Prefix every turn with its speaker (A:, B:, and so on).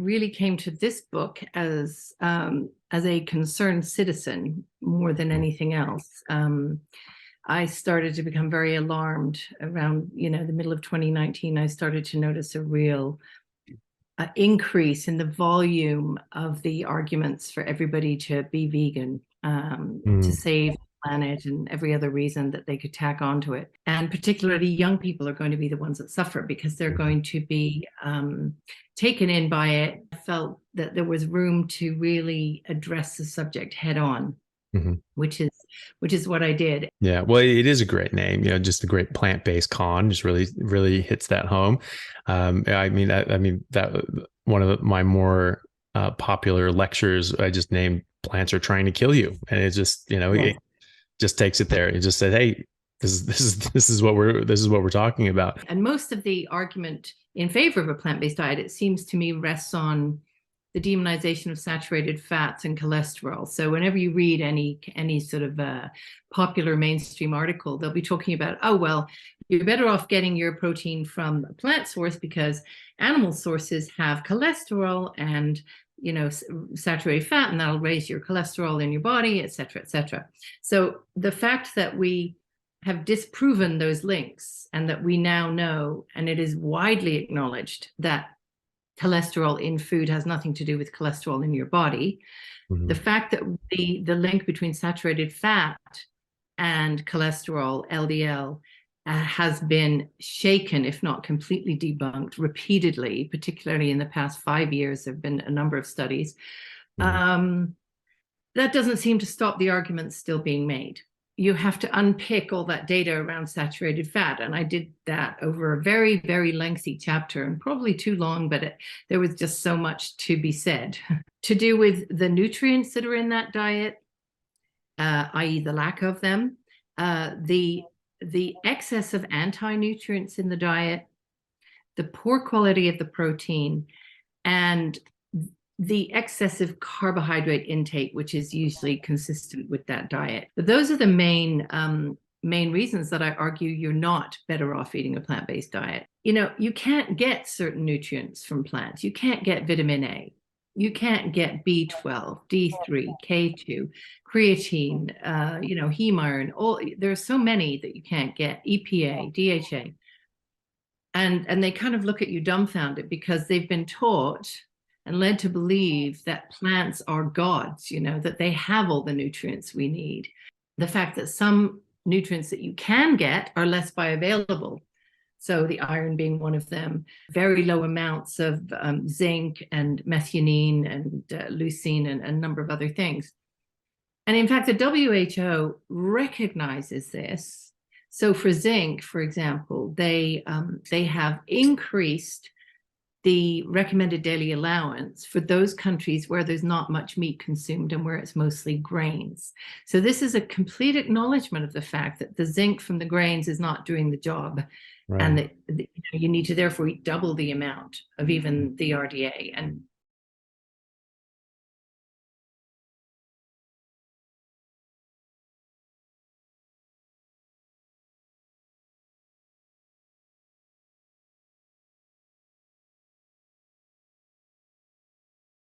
A: really came to this book as a concerned citizen more than anything else. I started to become very alarmed around, the middle of 2019. I started to notice a real increase in the volume of the arguments for everybody to be vegan, to save the planet and every other reason that they could tack onto it. And particularly young people are going to be the ones that suffer because they're going to be taken in by it. I felt that there was room to really address the subject head on, which is what I did.
B: Yeah, well, it is a great name. Just a great plant-based con just really hits that home. That one of my more popular lectures, I just named "Plants Are Trying to Kill You," and it just it just takes it there. It just said, "Hey, this is what we're talking about."
A: And most of the argument in favor of a plant-based diet, it seems to me, rests on the demonization of saturated fats and cholesterol. So whenever you read any sort of popular mainstream article, they'll be talking about, oh, well, you're better off getting your protein from a plant source because animal sources have cholesterol and saturated fat, and that'll raise your cholesterol in your body, et cetera, et cetera. So the fact that we have disproven those links and that we now know, and it is widely acknowledged, that cholesterol in food has nothing to do with cholesterol in your body. The fact that the link between saturated fat and cholesterol, LDL, has been shaken, if not completely debunked, repeatedly, particularly in the past 5 years. There have been a number of studies. That doesn't seem to stop the arguments still being made. You have to unpick all that data around saturated fat. And I did that over a very, very lengthy chapter, and probably too long, but there was just so much to be said to do with the nutrients that are in that diet, i.e. the lack of them, the excess of anti-nutrients in the diet, the poor quality of the protein, and the excessive carbohydrate intake, which is usually consistent with that diet. But those are the main reasons that I argue you're not better off eating a plant-based diet. You can't get certain nutrients from plants. You can't get vitamin A. You can't get B12, D3, K2, creatine, heme iron. There are so many that you can't get. EPA, DHEA. And they kind of look at you dumbfounded because they've been taught and led to believe that plants are gods, that they have all the nutrients we need. The fact that some nutrients that you can get are less bioavailable. So the iron being one of them, very low amounts of zinc and methionine and leucine and a number of other things. And in fact, the WHO recognizes this. So for zinc, for example, they have increased the recommended daily allowance for those countries where there's not much meat consumed and where it's mostly grains. So this is a complete acknowledgement of the fact that the zinc from the grains is not doing the job, and that you need to therefore eat double the amount of even the RDA. And